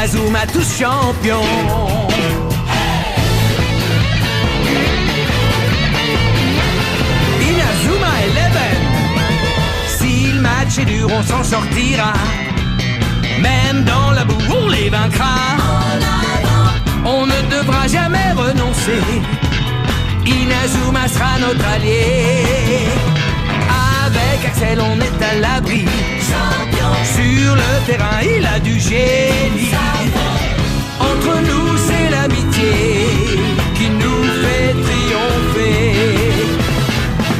Inazuma tous champions. Inazuma 11. Si le match est dur, on s'en sortira. Même dans la boue, on les vaincra. On ne devra jamais renoncer. Inazuma sera notre allié. Avec Axel, on est à l'abri. Sur le terrain, il a du génie. Entre nous, c'est l'amitié qui nous fait triompher.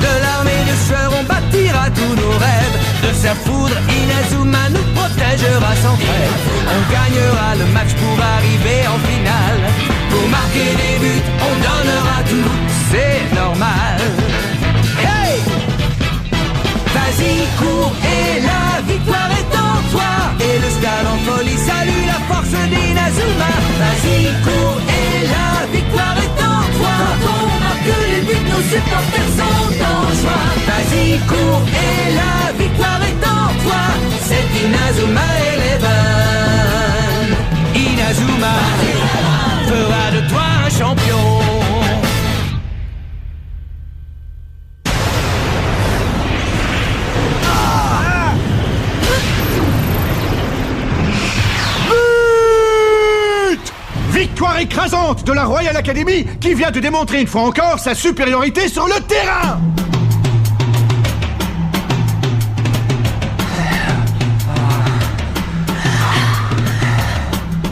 De l'armée de sueur, on bâtira tous nos rêves. De sa foudre, Inazuma nous protégera sans trêve. On gagnera le match pour arriver en finale. Pour marquer des buts, on donnera tout, c'est normal. Hey! Vas-y, cours et la victoire est en toi. Et le stade en folie salue la force d'Inazuma. Vas-y, cours et la victoire est en toi. Quand on marque les buts, nos supporters sont en joie. Vas-y, cours et la victoire est en toi. C'est Inazuma 11. Inazuma fera de toi un champion. Victoire écrasante de la Royal Academy qui vient de démontrer une fois encore sa supériorité sur le terrain.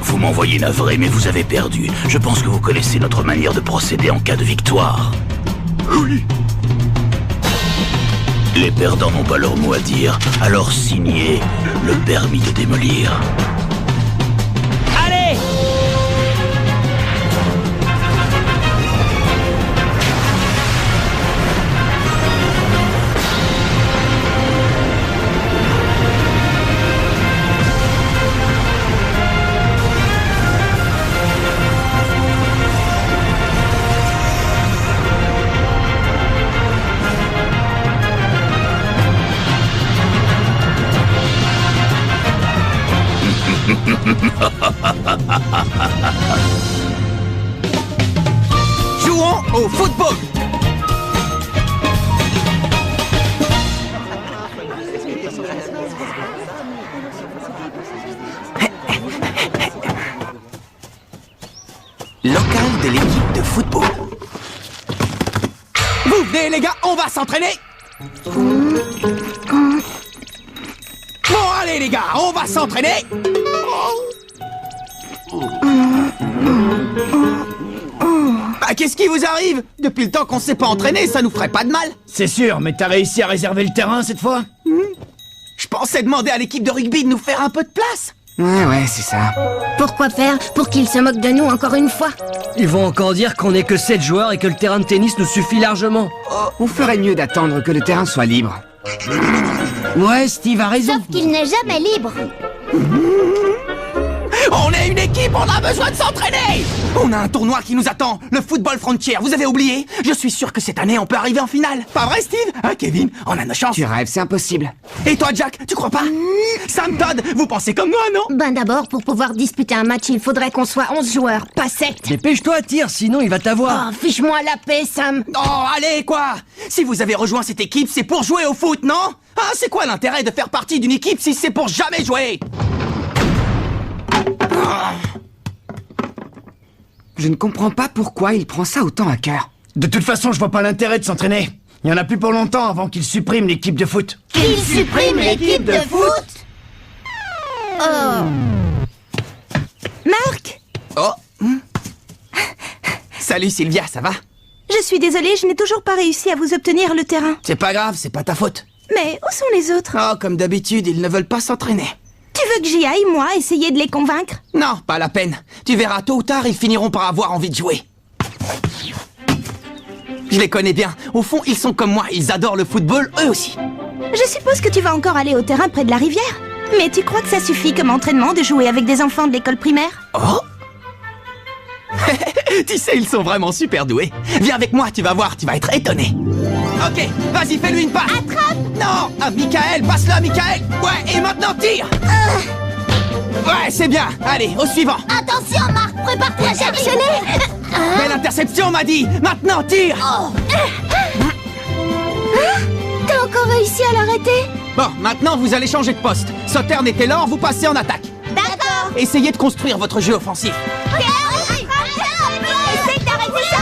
Vous m'envoyez navré, mais vous avez perdu. Je pense que vous connaissez notre manière de procéder en cas de victoire. Oui. Les perdants n'ont pas leur mot à dire, alors signez le permis de démolir. Allez! Jouons au football. Local de l'équipe de football. Vous venez les gars, on va s'entraîner. Bon allez les gars, on va s'entraîner. Bah qu'est-ce qui vous arrive? Depuis le temps qu'on s'est pas entraîné, ça nous ferait pas de mal. C'est sûr, mais t'as réussi à réserver le terrain cette fois? Je pensais demander à l'équipe de rugby de nous faire un peu de place. Ouais, c'est ça. Pourquoi faire? Pour qu'ils se moquent de nous encore une fois? Ils vont encore dire qu'on n'est que 7 joueurs et que le terrain de tennis nous suffit largement. On ferait mieux d'attendre que le terrain soit libre. Ouais, Steve a raison. Sauf qu'il n'est jamais libre. On est une équipe, on a besoin de s'entraîner. On a un tournoi qui nous attend, le Football Frontier, vous avez oublié? Je suis sûr que cette année on peut arriver en finale. Pas vrai Steve? Hein Kevin? On a nos chances. Tu rêves, c'est impossible. Et toi Jack, tu crois pas? Sam Todd, vous pensez comme moi, non? Ben d'abord, pour pouvoir disputer un match, il faudrait qu'on soit 11 joueurs, pas 7. Dépêche-toi, tire, sinon il va t'avoir. Oh, fiche-moi la paix, Sam. Oh, allez, quoi! Si vous avez rejoint cette équipe, c'est pour jouer au foot, non? Ah, c'est quoi l'intérêt de faire partie d'une équipe si c'est pour jamais jouer? Je ne comprends pas pourquoi il prend ça autant à cœur. De toute façon, je vois pas l'intérêt de s'entraîner. Il y en a plus pour longtemps avant qu'ils suppriment l'équipe de foot. Qu'il supprime l'équipe de foot? Oh. Marc? Oh! Salut Sylvia, ça va? Je suis désolée, je n'ai toujours pas réussi à vous obtenir le terrain. C'est pas grave, c'est pas ta faute. Mais où sont les autres? Oh, comme d'habitude, ils ne veulent pas s'entraîner. Tu veux que j'y aille, moi, essayer de les convaincre? Non, pas la peine. Tu verras, tôt ou tard, ils finiront par avoir envie de jouer. Je les connais bien. Au fond, ils sont comme moi, ils adorent le football, eux aussi. Je suppose que tu vas encore aller au terrain près de la rivière. Mais tu crois que ça suffit comme entraînement de jouer avec des enfants de l'école primaire? Oh! Tu sais, ils sont vraiment super doués. Viens avec moi, tu vas voir, tu vas être étonné. Ok, vas-y, fais-lui une passe. Attrape! Non, à Michael, passe-le à Michael. Ouais, et maintenant tire. Ouais, c'est bien. Allez, au suivant. Attention, Marc, prépare-toi, j'arrive. Belle interception, m'a dit. Maintenant, tire. T'as encore réussi à l'arrêter? Bon, maintenant, vous allez changer de poste. Sauternes et Taylor, vous passez en attaque. D'accord. Essayez de construire votre jeu offensif. Essaye d'arrêter ça.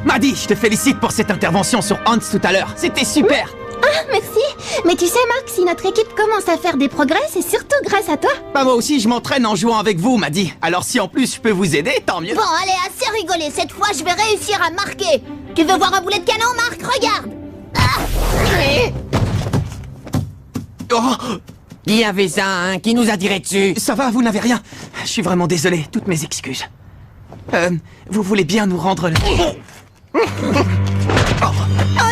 Maddy, je te félicite pour cette intervention sur Hans tout à l'heure. C'était super. Merci. Mais tu sais, Marc, si notre équipe commence à faire des progrès, c'est surtout grâce à toi. Bah moi aussi, je m'entraîne en jouant avec vous, Maddy. Alors si en plus je peux vous aider, tant mieux. Bon, allez, assez rigolé. Cette fois, je vais réussir à marquer. Tu veux voir un boulet de canon, Marc? Regarde. Oh, Qui a fait ça, hein? Qui nous a tiré dessus? ça va, vous n'avez rien. Je suis vraiment désolé, toutes mes excuses. Vous voulez bien nous rendre le... Oh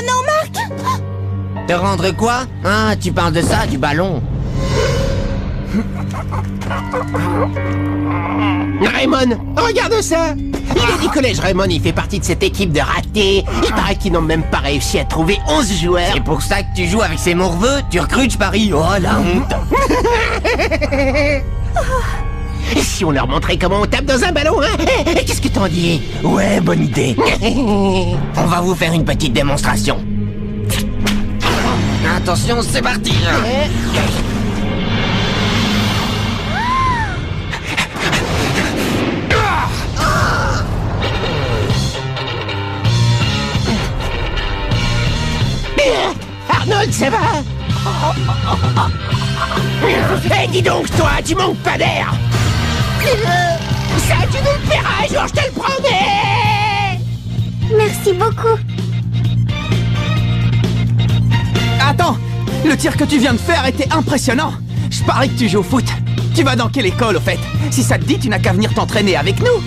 non, Marc! Te rendre quoi? Ah, tu parles de ça, du ballon. Raymond, regarde ça! Il est du collège Raymond, il fait partie de cette équipe de ratés. Il paraît qu'ils n'ont même pas réussi à trouver 11 joueurs. C'est pour ça que tu joues avec ces morveux? Tu recrutes, je parie? Oh, la honte! Et si on leur montrait comment on tape dans un ballon, hein? Qu'est-ce que t'en dis? Ouais, bonne idée. On va vous faire une petite démonstration. Attention, c'est parti. Arnold, ça va? Eh, dis donc, toi, tu manques pas d'air! Ça, tu nous le paieras un jour, je te le promets! Merci beaucoup. Attends, le tir que tu viens de faire était impressionnant. Je parie que tu joues au foot. Tu vas dans quelle école, au fait? Si ça te dit, tu n'as qu'à venir t'entraîner avec nous.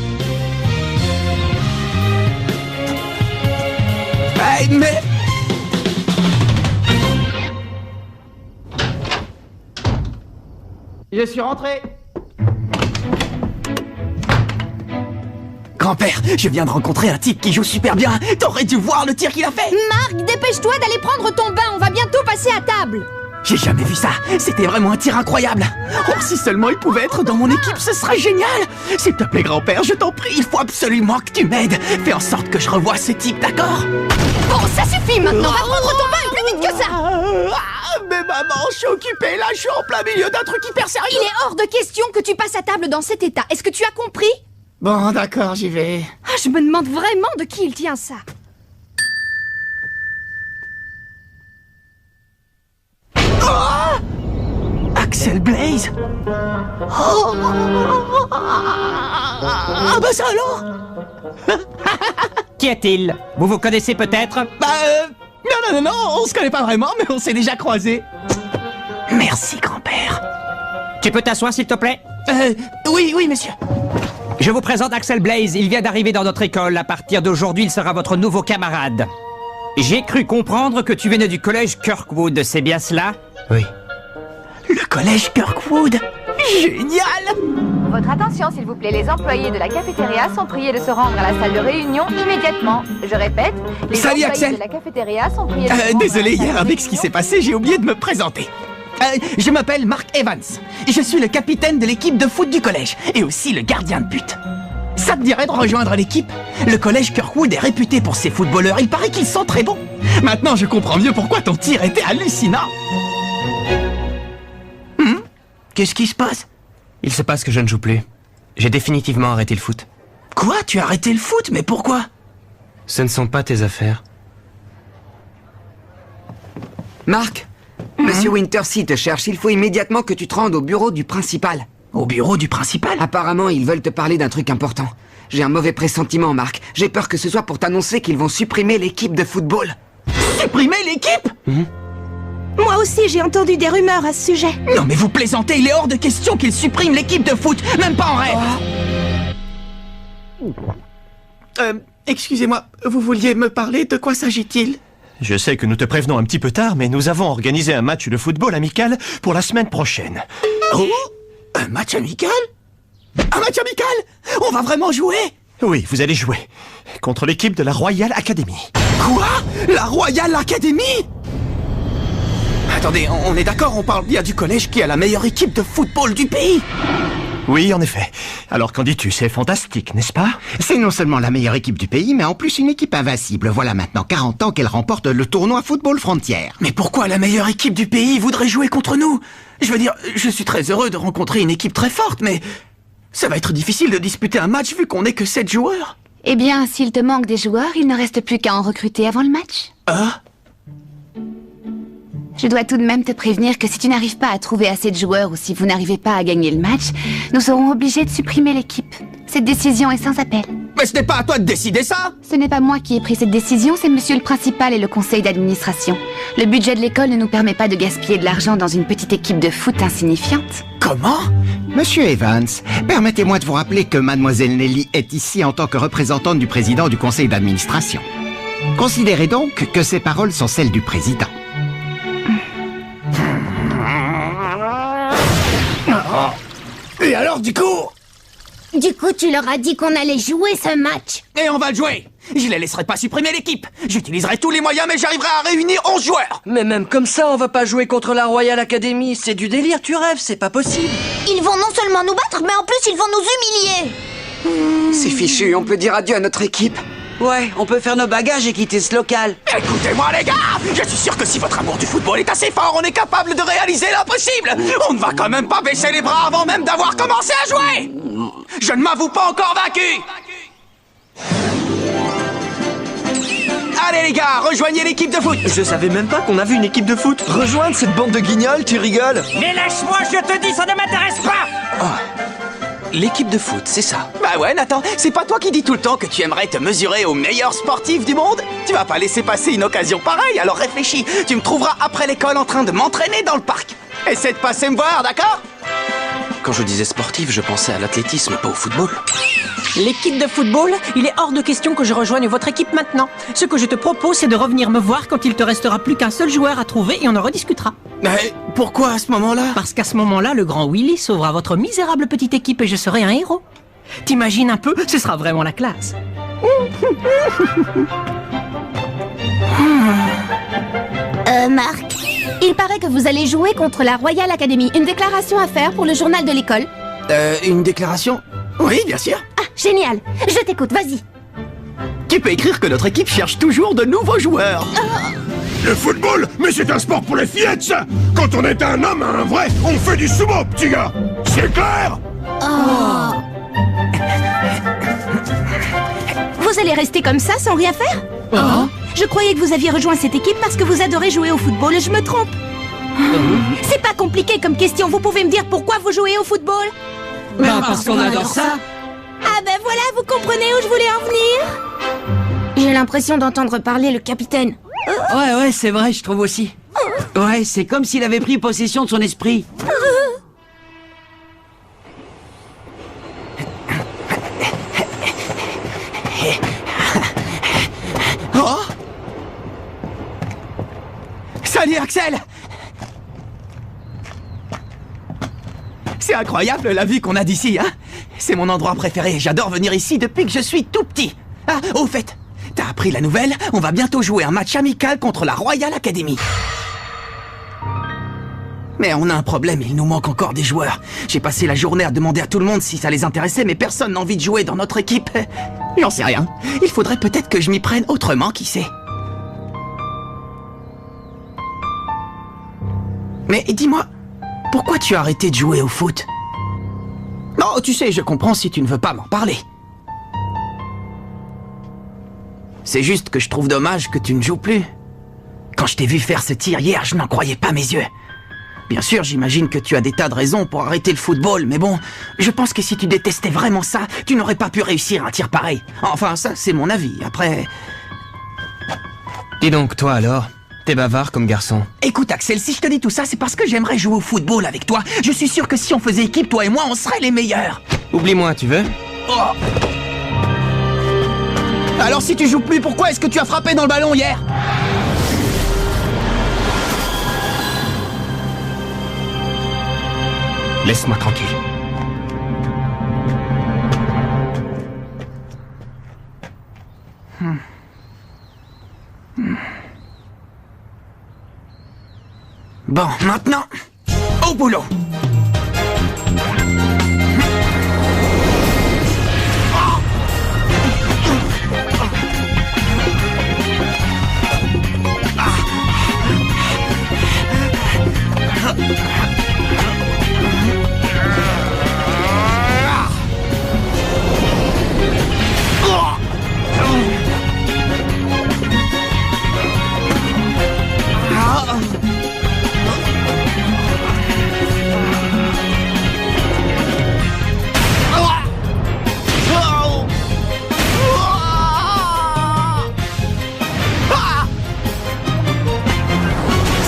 Hey, mais... Je suis rentré. Grand-père, je viens de rencontrer un type qui joue super bien. T'aurais dû voir le tir qu'il a fait. Marc, dépêche-toi d'aller prendre ton bain, on va bientôt passer à table. J'ai jamais vu ça. C'était vraiment un tir incroyable. Oh, si seulement il pouvait être dans mon équipe, ce serait génial. S'il te plaît, grand-père, je t'en prie, il faut absolument que tu m'aides. Fais en sorte que je revoie ce type, d'accord? Bon, ça suffit maintenant, va prendre ton bain et plus vite que ça. Mais maman, je suis occupé, là, je suis en plein milieu d'un truc hyper sérieux. Il est hors de question que tu passes à table dans cet état. Est-ce que tu as compris? Bon, d'accord, j'y vais. Ah, je me demande vraiment de qui il tient ça. Axel Blaze. Ah bah ça alors. Qui est-il? Vous vous connaissez peut-être? Non, on se connaît pas vraiment, mais on s'est déjà croisés. Merci, grand-père. Tu peux t'asseoir, s'il te plaît? Oui, monsieur. Je vous présente Axel Blaze, il vient d'arriver dans notre école. À partir d'aujourd'hui, il sera votre nouveau camarade. J'ai cru comprendre que tu venais du collège Kirkwood, c'est bien cela? Oui. Le collège Kirkwood. Génial! Votre attention, s'il vous plaît. Les employés de la cafétéria sont priés de se rendre à la salle de réunion immédiatement. Je répète, les Salut, employés Axel. de la cafétéria sont priés de se rendre Désolé, à la salle hier, de avec ce qui réunion s'est passé, j'ai oublié de me présenter. Je m'appelle Mark Evans. Je suis le capitaine de l'équipe de foot du collège et aussi le gardien de but. Ça te dirait de rejoindre l'équipe? Le collège Kirkwood est réputé pour ses footballeurs. Il paraît qu'ils sont très bons. Maintenant, je comprends mieux pourquoi ton tir était hallucinant. Qu'est-ce qui se passe? Il se passe que je ne joue plus. J'ai définitivement arrêté le foot. Quoi? Tu as arrêté le foot? Mais pourquoi? Ce ne sont pas tes affaires. Marc, Monsieur Wintersea te cherche. Il faut immédiatement que tu te rendes au bureau du principal. Au bureau du principal? Apparemment, ils veulent te parler d'un truc important. J'ai un mauvais pressentiment, Marc. J'ai peur que ce soit pour t'annoncer qu'ils vont supprimer l'équipe de football. Supprimer l'équipe? Moi aussi, j'ai entendu des rumeurs à ce sujet. Non mais vous plaisantez, il est hors de question qu'ils suppriment l'équipe de foot, même pas en rêve. Excusez-moi, vous vouliez me parler? De quoi s'agit-il? Je sais que nous te prévenons un petit peu tard, mais nous avons organisé un match de football amical pour la semaine prochaine. Oh? Un match amical? Un match amical? On va vraiment jouer? Oui, vous allez jouer contre l'équipe de la Royal Academy. Quoi? La Royal Academy? Attendez, on est d'accord, on parle bien du collège qui a la meilleure équipe de football du pays. Oui, en effet. Alors qu'en dis-tu, c'est fantastique, n'est-ce pas? C'est non seulement la meilleure équipe du pays, mais en plus une équipe invincible. Voilà maintenant 40 ans qu'elle remporte le tournoi Football Frontière. Mais pourquoi la meilleure équipe du pays voudrait jouer contre nous? Je veux dire, je suis très heureux de rencontrer une équipe très forte, mais ça va être difficile de disputer un match vu qu'on n'est que 7 joueurs. Eh bien, s'il te manque des joueurs, il ne reste plus qu'à en recruter avant le match. Ah? Je dois tout de même te prévenir que si tu n'arrives pas à trouver assez de joueurs ou si vous n'arrivez pas à gagner le match, nous serons obligés de supprimer l'équipe. Cette décision est sans appel. Mais ce n'est pas à toi de décider ça! Ce n'est pas moi qui ai pris cette décision, c'est monsieur le principal et le conseil d'administration. Le budget de l'école ne nous permet pas de gaspiller de l'argent dans une petite équipe de foot insignifiante. Comment? Monsieur Evans, permettez-moi de vous rappeler que mademoiselle Nelly est ici en tant que représentante du président du conseil d'administration. Considérez donc que ces paroles sont celles du président. Et alors, du coup, tu leur as dit qu'on allait jouer ce match. Et on va le jouer. Je les laisserai pas supprimer l'équipe. J'utiliserai tous les moyens, mais j'arriverai à réunir 11 joueurs. Mais même comme ça, on va pas jouer contre la Royal Academy. C'est du délire, tu rêves, c'est pas possible. Ils vont non seulement nous battre, mais en plus ils vont nous humilier. C'est fichu, on peut dire adieu à notre équipe. Ouais, on peut faire nos bagages et quitter ce local. Écoutez-moi les gars, je suis sûr que si votre amour du football est assez fort, on est capable de réaliser l'impossible. On ne va quand même pas baisser les bras avant même d'avoir commencé à jouer. Je ne m'avoue pas encore vaincu. Allez les gars, rejoignez l'équipe de foot. Je savais même pas qu'on avait une équipe de foot. Rejoindre cette bande de guignols, tu rigoles? Mais lâche-moi, je te dis, ça ne m'intéresse pas. Oh. L'équipe de foot, c'est ça. Bah ouais, Nathan, c'est pas toi qui dis tout le temps que tu aimerais te mesurer aux meilleurs sportifs du monde? Tu vas pas laisser passer une occasion pareille, alors réfléchis. Tu me trouveras après l'école en train de m'entraîner dans le parc. Essaie de passer me voir, d'accord? Quand je disais sportif, je pensais à l'athlétisme, pas au football. L'équipe de football, il est hors de question que je rejoigne votre équipe maintenant. Ce que je te propose, c'est de revenir me voir quand il te restera plus qu'un seul joueur à trouver et on en rediscutera. Mais pourquoi à ce moment-là? Parce qu'à ce moment-là, le grand Willy sauvera votre misérable petite équipe et je serai un héros. T'imagines un peu, ce sera vraiment la classe. Marc, il paraît que vous allez jouer contre la Royal Academy. Une déclaration à faire pour le journal de l'école. Une déclaration? Oui, bien sûr. Ah, génial. Je t'écoute, vas-y. Tu peux écrire que notre équipe cherche toujours de nouveaux joueurs. Le football? Mais c'est un sport pour les fillettes, ça! Quand on est un homme, un vrai, on fait du sumo, petit gars! C'est clair? Vous allez rester comme ça sans rien faire? Je croyais que vous aviez rejoint cette équipe parce que vous adorez jouer au football et je me trompe. C'est pas compliqué comme question, vous pouvez me dire pourquoi vous jouez au football? Parce qu'on adore ça. Ah ben voilà, vous comprenez où je voulais en venir? J'ai l'impression d'entendre parler le capitaine. Ouais, c'est vrai, je trouve aussi. Ouais, c'est comme s'il avait pris possession de son esprit. Oh! Salut Axel! C'est incroyable la vue qu'on a d'ici, hein? C'est mon endroit préféré, j'adore venir ici depuis que je suis tout petit. Ah, au fait, t'as appris la nouvelle? On va bientôt jouer un match amical contre la Royal Academy. Mais on a un problème, il nous manque encore des joueurs. J'ai passé la journée à demander à tout le monde si ça les intéressait, mais personne n'a envie de jouer dans notre équipe. J'en sais rien. Il faudrait peut-être que je m'y prenne autrement, qui sait. Mais dis-moi, pourquoi tu as arrêté de jouer au foot? Non, tu sais, je comprends si tu ne veux pas m'en parler. C'est juste que je trouve dommage que tu ne joues plus. Quand je t'ai vu faire ce tir hier, je n'en croyais pas mes yeux. Bien sûr, j'imagine que tu as des tas de raisons pour arrêter le football, mais bon, je pense que si tu détestais vraiment ça, tu n'aurais pas pu réussir un tir pareil. Enfin, ça, c'est mon avis. Après... Dis donc, toi alors, t'es bavard comme garçon. Écoute, Axel, si je te dis tout ça, c'est parce que j'aimerais jouer au football avec toi. Je suis sûr que si on faisait équipe, toi et moi, on serait les meilleurs. Oublie-moi, tu veux? Oh. Alors si tu joues plus, pourquoi est-ce que tu as frappé dans le ballon hier? Laisse-moi tranquille. Bon, maintenant, au boulot.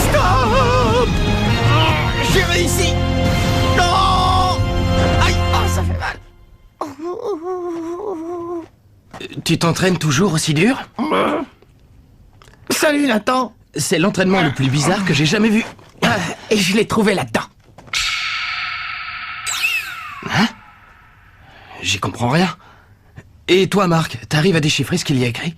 Stop! J'ai réussi! Non! Aïe! Oh, ça fait mal! Tu t'entraînes toujours aussi dur? Salut Nathan! C'est l'entraînement le plus bizarre que j'ai jamais vu. Et je l'ai trouvé là-dedans. Hein? J'y comprends rien. Et toi, Marc, t'arrives à déchiffrer ce qu'il y a écrit?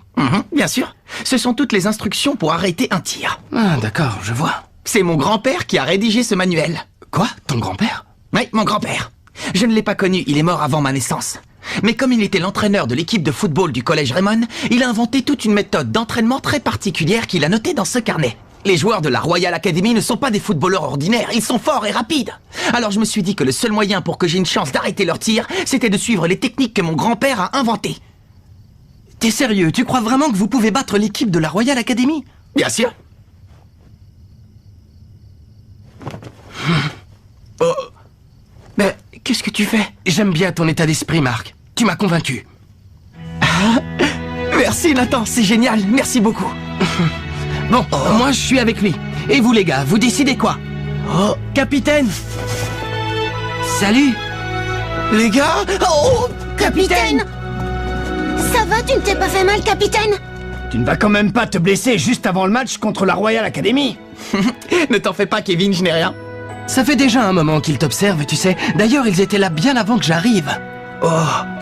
Bien sûr. Ce sont toutes les instructions pour arrêter un tir. Ah, d'accord, je vois. C'est mon grand-père qui a rédigé ce manuel. Quoi? Ton grand-père? Oui, mon grand-père. Je ne l'ai pas connu, il est mort avant ma naissance. Mais comme il était l'entraîneur de l'équipe de football du collège Raymond, il a inventé toute une méthode d'entraînement très particulière qu'il a notée dans ce carnet. Les joueurs de la Royal Academy ne sont pas des footballeurs ordinaires, ils sont forts et rapides. Alors je me suis dit que le seul moyen pour que j'ai une chance d'arrêter leur tir, c'était de suivre les techniques que mon grand-père a inventées. T'es sérieux? Tu crois vraiment que vous pouvez battre l'équipe de la Royal Academy? Bien sûr. Oh. Mais qu'est-ce que tu fais? J'aime bien ton état d'esprit, Marc. Tu m'as convaincu. Merci Nathan, c'est génial, merci beaucoup. Bon, moi je suis avec lui. Et vous les gars, vous décidez quoi? Oh, capitaine! Salut! Les gars! Oh, capitaine! Ça va, tu ne t'es pas fait mal, capitaine? Tu ne vas quand même pas te blesser juste avant le match contre la Royal Academy? Ne t'en fais pas, Kevin, je n'ai rien. Ça fait déjà un moment qu'ils t'observent, tu sais. D'ailleurs, ils étaient là bien avant que j'arrive. Oh,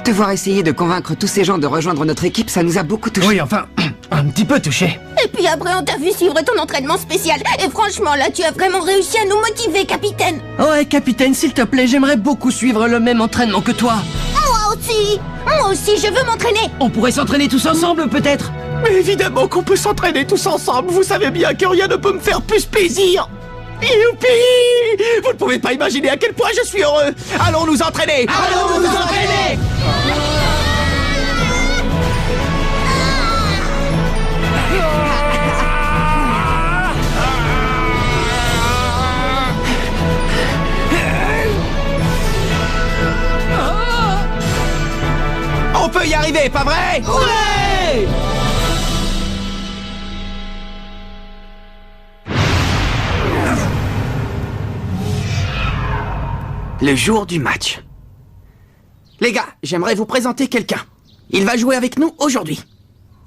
te voir essayer de convaincre tous ces gens de rejoindre notre équipe, ça nous a beaucoup touché. Oui, enfin, un petit peu touché. Et puis après, on t'a vu suivre ton entraînement spécial. Et franchement, là, tu as vraiment réussi à nous motiver, capitaine. Ouais, capitaine, s'il te plaît, j'aimerais beaucoup suivre le même entraînement que toi. Moi aussi, je veux m'entraîner. On pourrait s'entraîner tous ensemble, peut-être? Mais évidemment qu'on peut s'entraîner tous ensemble. Vous savez bien que rien ne peut me faire plus plaisir. Youpi! Vous ne pouvez pas imaginer à quel point je suis heureux. Allons nous entraîner. Allons nous entraîner. On peut y arriver, pas vrai? Ouais! Le jour du match. Les gars, j'aimerais vous présenter quelqu'un. Il va jouer avec nous aujourd'hui.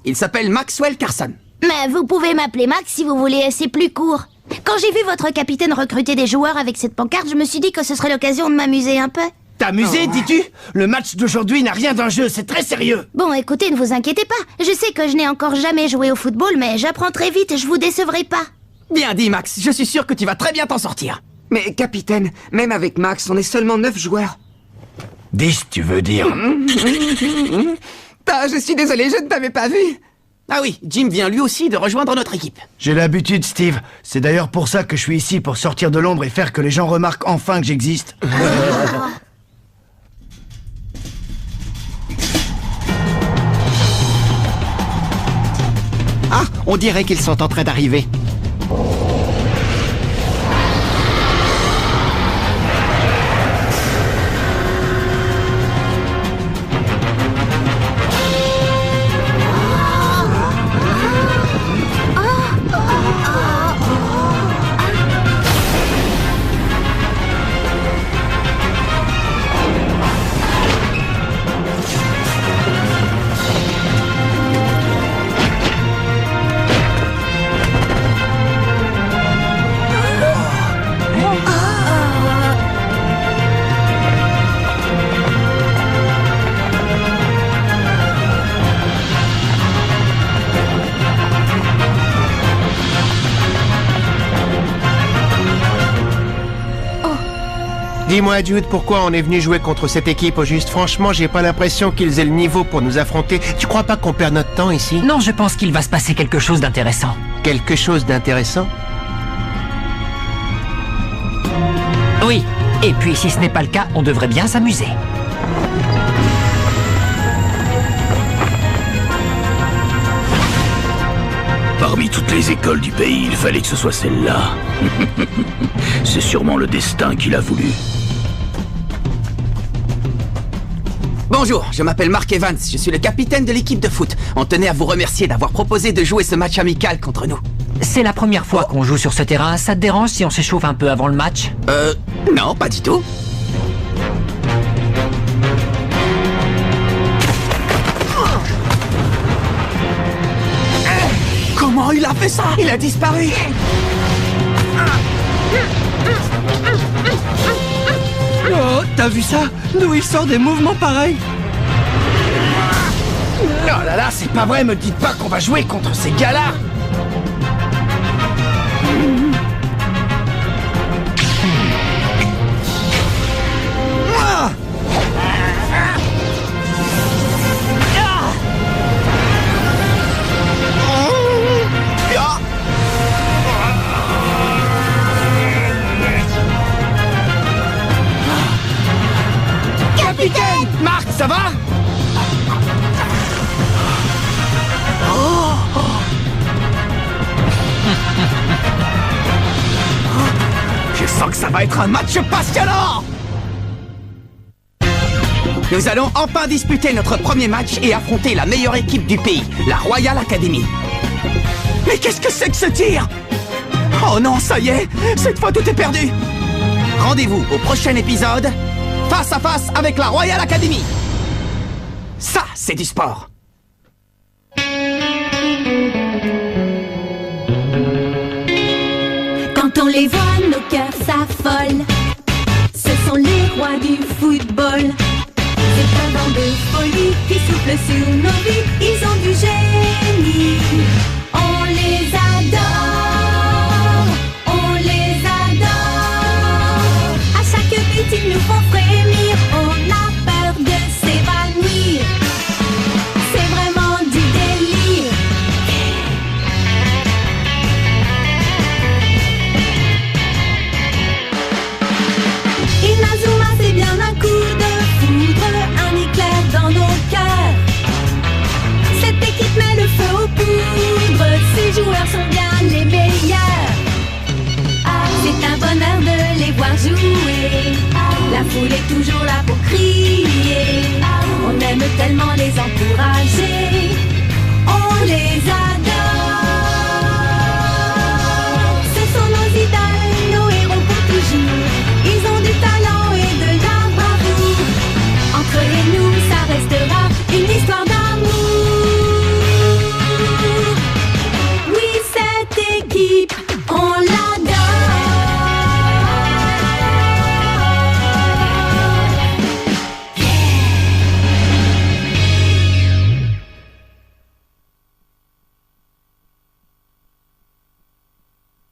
Il s'appelle Maxwell Carson. Mais vous pouvez m'appeler Max si vous voulez, c'est plus court. Quand j'ai vu votre capitaine recruter des joueurs avec cette pancarte, je me suis dit que ce serait l'occasion de m'amuser un peu. T'amuser, dis-tu? Le match d'aujourd'hui n'a rien d'un jeu, c'est très sérieux. Bon, écoutez, ne vous inquiétez pas. Je sais que je n'ai encore jamais joué au football, mais j'apprends très vite et je vous décevrai pas. Bien dit, Max. Je suis sûr que tu vas très bien t'en sortir. Mais capitaine, même avec Max, on est seulement 9 joueurs. 10, tu veux dire? Ah, je suis désolé, je ne t'avais pas vu. Ah oui, Jim vient lui aussi de rejoindre notre équipe. J'ai l'habitude, Steve. C'est d'ailleurs pour ça que je suis ici, pour sortir de l'ombre et faire que les gens remarquent enfin que j'existe. Ah, on dirait qu'ils sont en train d'arriver. Dis-moi, Jude, pourquoi on est venu jouer contre cette équipe au juste? Franchement, j'ai pas l'impression qu'ils aient le niveau pour nous affronter. Tu crois pas qu'on perd notre temps ici? Non, je pense qu'il va se passer quelque chose d'intéressant. Quelque chose d'intéressant? Oui, et puis si ce n'est pas le cas, on devrait bien s'amuser. Parmi toutes les écoles du pays, il fallait que ce soit celle-là. C'est sûrement le destin qu'il a voulu. Bonjour, je m'appelle Mark Evans, je suis le capitaine de l'équipe de foot. On tenait à vous remercier d'avoir proposé de jouer ce match amical contre nous. C'est la première fois qu'on joue sur ce terrain. Ça te dérange si on s'échauffe un peu avant le match? Non, pas du tout. Comment il a fait ça? Il a disparu. Oh, t'as vu ça? D'où il sort des mouvements pareils? Oh là là, c'est pas vrai, me dites pas qu'on va jouer contre ces gars-là. Capitaine! Marc, ça va? Je sens que ça va être un match passionnant! Nous allons enfin disputer notre premier match et affronter la meilleure équipe du pays, la Royal Academy. Mais qu'est-ce que c'est que ce tir? Oh non, ça y est, cette fois tout est perdu. Rendez-vous au prochain épisode, face à face avec la Royal Academy. Ça, c'est du sport. Quand on les voit, nos cœurs s'affolent. Ce sont les rois du football. C'est un vent de folie qui souffle sur nos vies. Ils ont du génie. On les adore. On les adore. À chaque but, ils nous font frémir. On a peur de s'évanouir. C'est vraiment du délire. Inazuma, c'est bien un coup de foudre, un éclair dans nos cœurs. Cette équipe met le feu aux poudres, ces joueurs sont bien les meilleurs. C'est un bonheur de les voir jouer, la foule est toujours